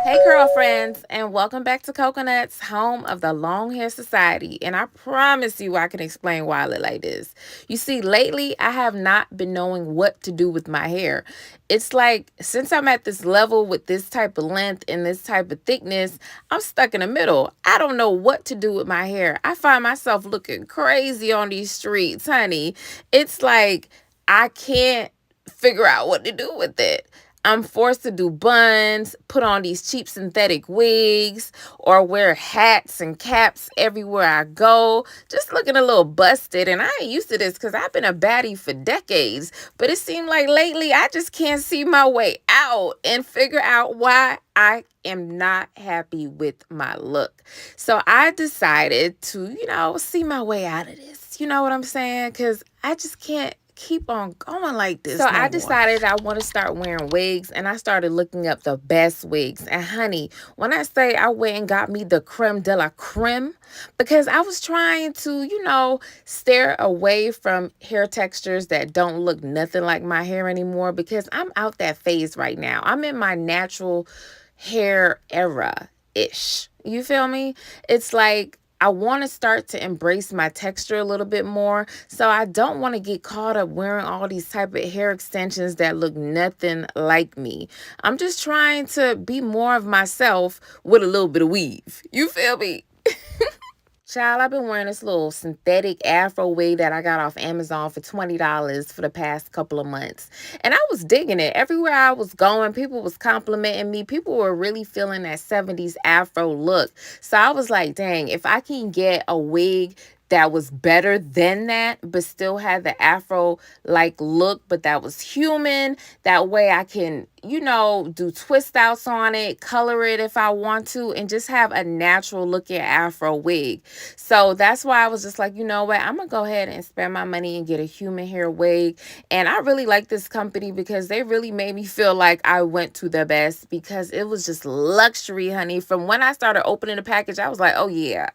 Hey, girlfriends, and welcome back to Coconuts, home of the Long Hair Society. And I promise you, I can explain why I look like this. You see, lately, I have not been knowing what to do with my hair. It's like, since I'm at this level with this type of length and this type of thickness, I'm stuck in the middle. I don't know what to do with my hair. I find myself looking crazy on these streets, honey. It's like, I can't figure out what to do with it. I'm forced to do buns, put on these cheap synthetic wigs, or wear hats and caps everywhere I go. Just looking a little busted. And I ain't used to this because I've been a baddie for decades. But it seemed like lately I just can't see my way out and figure out why I am not happy with my look. So I decided to, see my way out of this. You know what I'm saying? Because I just can't keep on going like this. So I decided I want to start wearing wigs, and I started looking up the best wigs. And honey, when I say I went and got me the creme de la creme, because I was trying to, steer away from hair textures that don't look nothing like my hair anymore, because I'm out that phase right now. I'm in my natural hair era ish. You feel me? It's like I want to start to embrace my texture a little bit more. So I don't want to get caught up wearing all these type of hair extensions that look nothing like me. I'm just trying to be more of myself with a little bit of weave. You feel me? Child, I've been wearing this little synthetic afro wig that I got off Amazon for $20 for the past couple of months. And I was digging it. Everywhere I was going, people was complimenting me. People were really feeling that 70s afro look. So I was like, dang, if I can get a wig that was better than that, but still had the afro like look, but that was human. That way I can, do twist outs on it, color it if I want to, and just have a natural looking afro wig. So that's why I was just like, you know what, I'm gonna go ahead and spend my money and get a human hair wig. And I really like this company because they really made me feel like I went to the best, because it was just luxury, honey. From when I started opening the package, I was like, oh yeah,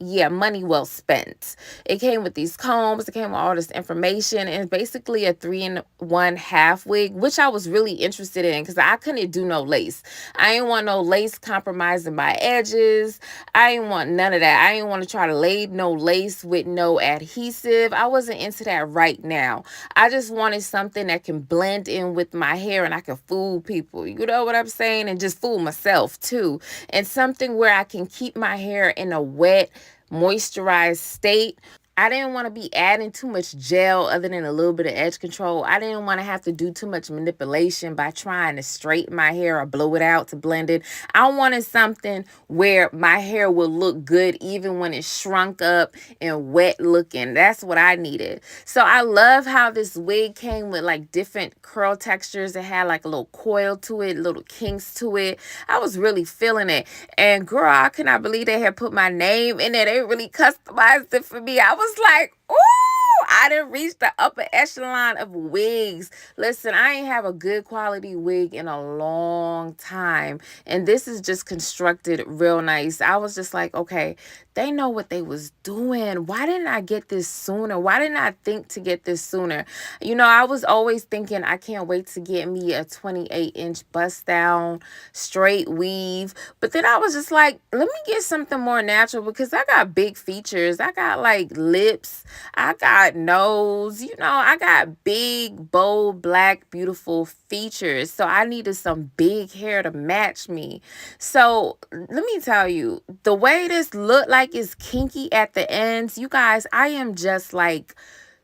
yeah, money well spent. It came with these combs, it came with all this information, and basically a 3-in-1 half wig, which I was really interested in because I couldn't do no lace. I didn't want no lace compromising my edges. I didn't want none of that. I didn't want to try to lay no lace with no adhesive. I wasn't into that right now. I just wanted something that can blend in with my hair and I can fool people. You know what I'm saying? And just fool myself too. And something where I can keep my hair in a wet, moisturized state. I didn't want to be adding too much gel other than a little bit of edge control. I didn't want to have to do too much manipulation by trying to straighten my hair or blow it out to blend it. I wanted something where my hair would look good even when it's shrunk up and wet looking. That's what I needed. So I love how this wig came with like different curl textures. It had like a little coil to it, little kinks to it. I was really feeling it. And girl, I cannot believe they had put my name in it. They really customized it for me. I was like, ooh, I didn't reach the upper echelon of wigs. Listen, I ain't have a good quality wig in a long time. And this is just constructed real nice. I was just like, okay, they know what they was doing. Why didn't I get this sooner? Why didn't I think to get this sooner? I was always thinking I can't wait to get me a 28-inch bust down straight weave. But then I was just like, let me get something more natural because I got big features. I got like lips. I got nose. I got big, bold, black, beautiful features. So I needed some big hair to match me. So let me tell you, the way this look like is kinky at the ends. You guys, I am just like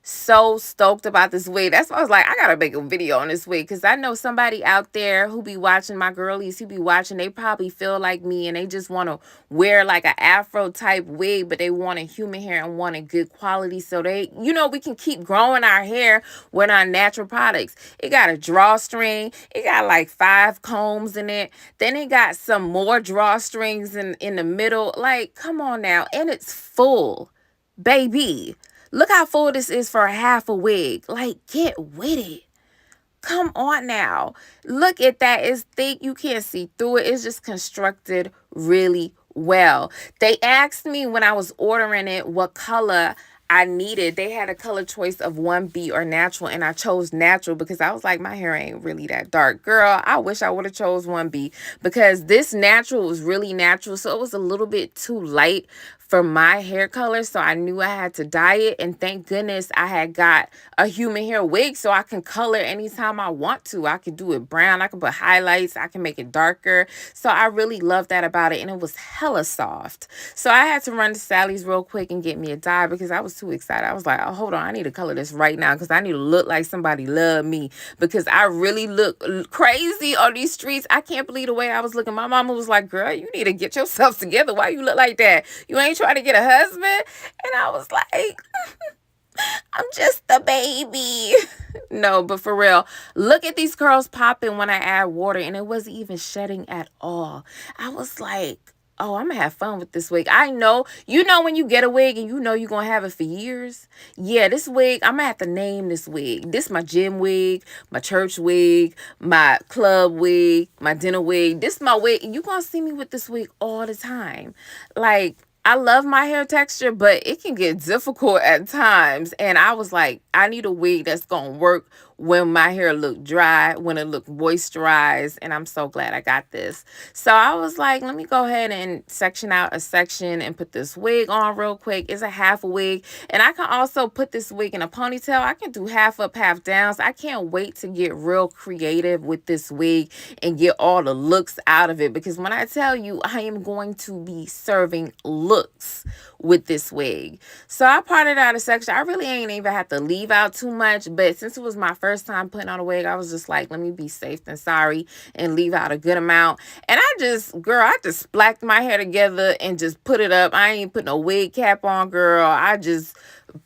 so stoked about this wig. That's why I was like, I gotta make a video on this wig because I know somebody out there who be watching, my girlies who be watching, they probably feel like me and they just want to wear like an afro type wig, but they want a human hair and want a good quality, so they, we can keep growing our hair with our natural products. It got a drawstring. It got like 5 combs in it. Then it got some more drawstrings in the middle. Like, come on now. And it's full, baby. Look how full this is for a half a wig. Like, get with it. Come on now. Look at that. It's thick. You can't see through it. It's just constructed really well. They asked me when I was ordering it what color I needed, they had a color choice of 1B or natural, and I chose natural because I was like, my hair ain't really that dark. Girl, I wish I would have chose 1B because this natural was really natural, so it was a little bit too light for my hair color, so I knew I had to dye it. And thank goodness I had got a human hair wig so I can color anytime I want to. I can do it brown, I can put highlights, I can make it darker. So I really love that about it, and it was hella soft. So I had to run to Sally's real quick and get me a dye because I was too excited. I was like, oh, hold on, I need to color this right now because I need to look like somebody love me, because I really look crazy on these streets. I can't believe the way I was looking. My mama was like, girl, you need to get yourself together. Why you look like that? You ain't trying to get a husband? And I was like, I'm just a baby. No, but for real, look at these curls popping when I add water, and it wasn't even shedding at all. I was like, oh, I'm gonna have fun with this wig. I know, you know, when you get a wig and you know you're gonna have it for years. Yeah, this wig, I'm gonna have to name this wig. This my gym wig, my church wig, my club wig, my dinner wig. This my wig. You gonna see me with this wig all the time. Like, I love my hair texture, but it can get difficult at times. And I was like, I need a wig that's going to work when my hair look dry, when it look moisturized. And I'm so glad I got this. So I was like, let me go ahead and section out a section and put this wig on real quick. It's a half a wig. And I can also put this wig in a ponytail. I can do half up, half downs. I can't wait to get real creative with this wig and get all the looks out of it, because when I tell you, I am going to be serving looks with this wig. So I parted out a section. I really ain't even have to leave out too much, but since it was my first time putting on a wig, I was just like, let me be safe than sorry and leave out a good amount. And I just blacked my hair together and just put it up. I ain't put no wig cap on, girl. I just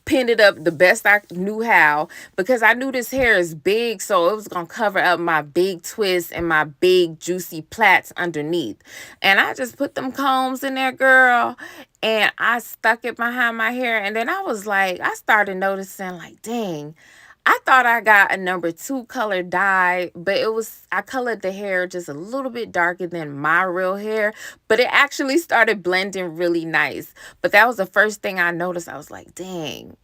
pinned it up the best I knew how, because I knew this hair is big, so it was gonna cover up my big twists and my big juicy plaits underneath. And I just put them combs in there, girl, and I stuck it behind my hair. And then I was like, I started noticing, like, dang, I thought I got a number 2 color dye, but I colored the hair just a little bit darker than my real hair, but it actually started blending really nice. But that was the first thing I noticed. I was like, dang.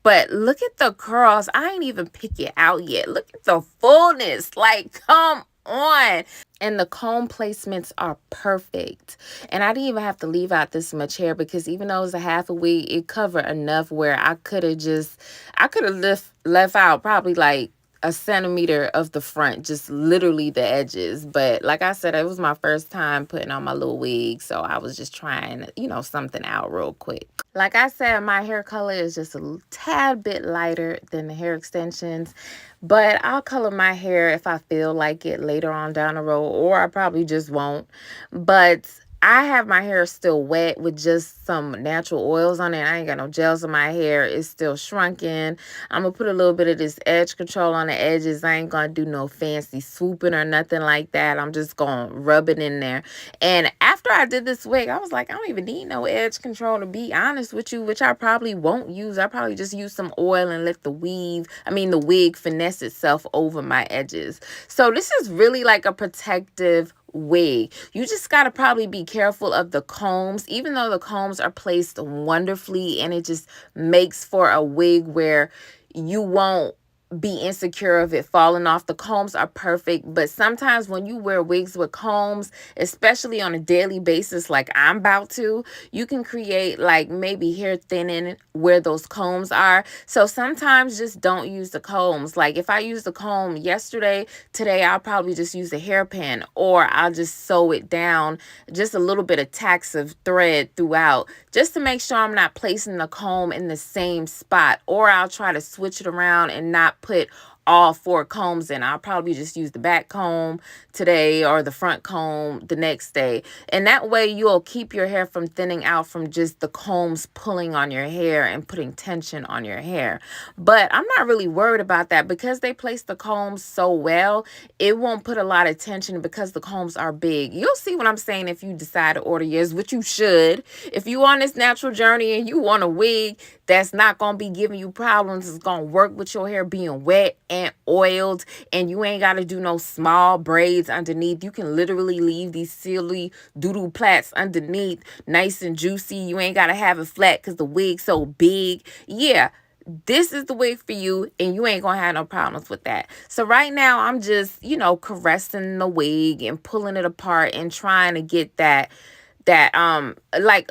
But look at the curls. I ain't even pick it out yet. Look at the fullness. Like, come on. And the comb placements are perfect. And I didn't even have to leave out this much hair, because even though it was a half a wig, it covered enough where I could have left out probably like a centimeter of the front, just literally the edges. But like I said, it was my first time putting on my little wig, so I was just trying, something out real quick. Like I said, my hair color is just a tad bit lighter than the hair extensions, but I'll color my hair if I feel like it later on down the road, or I probably just won't. But I have my hair still wet with just some natural oils on it. I ain't got no gels in my hair. It's still shrunken. I'm going to put a little bit of this edge control on the edges. I ain't going to do no fancy swooping or nothing like that. I'm just going to rub it in there. And after I did this wig, I was like, I don't even need no edge control, to be honest with you, which I probably won't use. I probably just use some oil and let the wig finesse itself over my edges. So this is really like a protective wig. You just got to probably be careful of the combs, even though the combs are placed wonderfully, and it just makes for a wig where you won't be insecure of it falling off. The combs are perfect, but sometimes when you wear wigs with combs, especially on a daily basis like I'm about to, you can create like maybe hair thinning where those combs are. So sometimes just don't use the combs. Like if I use the comb yesterday, today I'll probably just use a hairpin, or I'll just sew it down, just a little bit of tacks of thread throughout, just to make sure I'm not placing the comb in the same spot. Or I'll try to switch it around and not put all 4 combs in. I'll probably just use the back comb today or the front comb the next day. And that way you'll keep your hair from thinning out from just the combs pulling on your hair and putting tension on your hair. But I'm not really worried about that, because they place the combs so well, it won't put a lot of tension because the combs are big. You'll see what I'm saying if you decide to order yours, which you should. If you on this natural journey and you want a wig, that's not going to be giving you problems. It's going to work with your hair being wet and oiled, and you ain't got to do no small braids underneath. You can literally leave these silly doodle plaits underneath nice and juicy. You ain't got to have it flat because the wig's so big. Yeah, this is the wig for you, and you ain't gonna have no problems with that. So right now I'm just, caressing the wig and pulling it apart and trying to get that like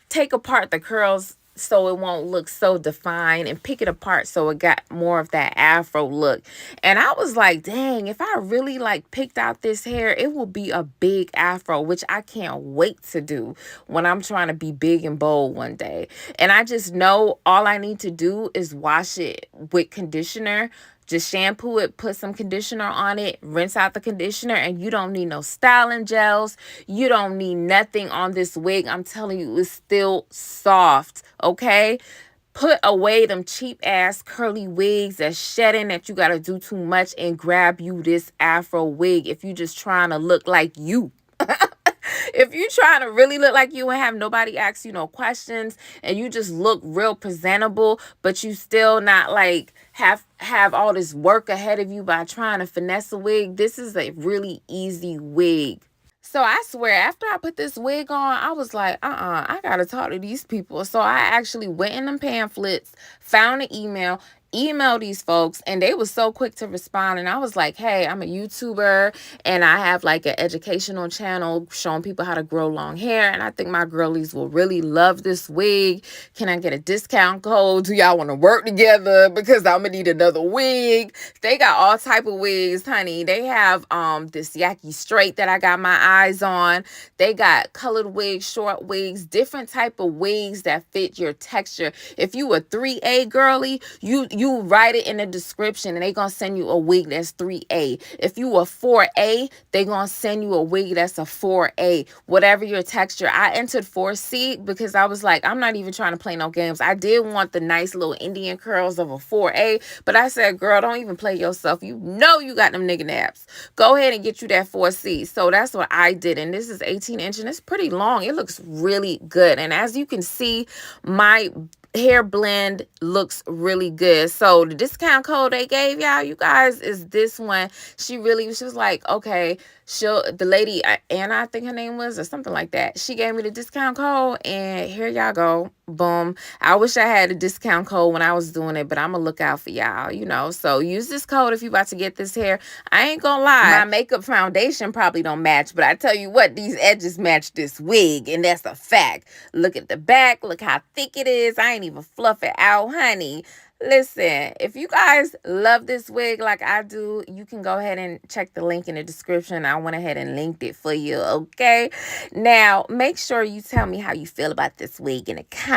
take apart the curls so it won't look so defined, and pick it apart so it got more of that afro look. And I was like, dang, if I really like picked out this hair, it will be a big afro, which I can't wait to do when I'm trying to be big and bold one day. And I just know all I need to do is wash it with conditioner. Just shampoo it, put some conditioner on it, rinse out the conditioner, and you don't need no styling gels. You don't need nothing on this wig. I'm telling you, it's still soft, okay? Put away them cheap ass curly wigs that's shedding that you got to do too much, and grab you this afro wig if you just trying to look like you. If you trying to really look like you and have nobody ask you no questions, and you just look real presentable, but you still not like have all this work ahead of you by trying to finesse a wig, this is a really easy wig. So I swear, after I put this wig on, I was like, I gotta talk to these people. So I actually went in them pamphlets, found an email these folks, and they was so quick to respond. And I was like, hey, I'm a YouTuber, and I have like an educational channel showing people how to grow long hair, and I think my girlies will really love this wig. Can I get a discount code? Do y'all want to work together? Because I'm gonna need another wig. They got all type of wigs, honey. They have this yaki straight that I got my eyes on. They got colored wigs, short wigs, different type of wigs that fit your texture. If you a 3A girly, you write it in the description, and they gonna send you a wig that's 3A. If you a 4A, they gonna send you a wig that's a 4A. Whatever your texture. I entered 4C because I was like, I'm not even trying to play no games. I did want the nice little Indian curls of a 4A, but I said, girl, don't even play yourself. You know you got them nigga naps. Go ahead and get you that 4C. So that's what I did, and this is 18 inch, and it's pretty long. It looks really good, and as you can see, my hair blend looks really good. So the discount code they gave y'all, you guys, is this one. She was like, okay, the lady Anna, I think her name was, or something like that, she gave me the discount code, and here y'all go. Boom. I wish I had a discount code when I was doing it, but I'm gonna look out for y'all, so use this code if you about to get this hair. I ain't gonna lie, my makeup foundation probably don't match, but I tell you what, these edges match this wig, and that's a fact. Look at the back, look how thick it is. I ain't even fluff it out, honey. Listen, if you guys love this wig like I do, you can go ahead and check the link in the description. I went ahead and linked it for you, okay? Now, make sure you tell me how you feel about this wig in the comments.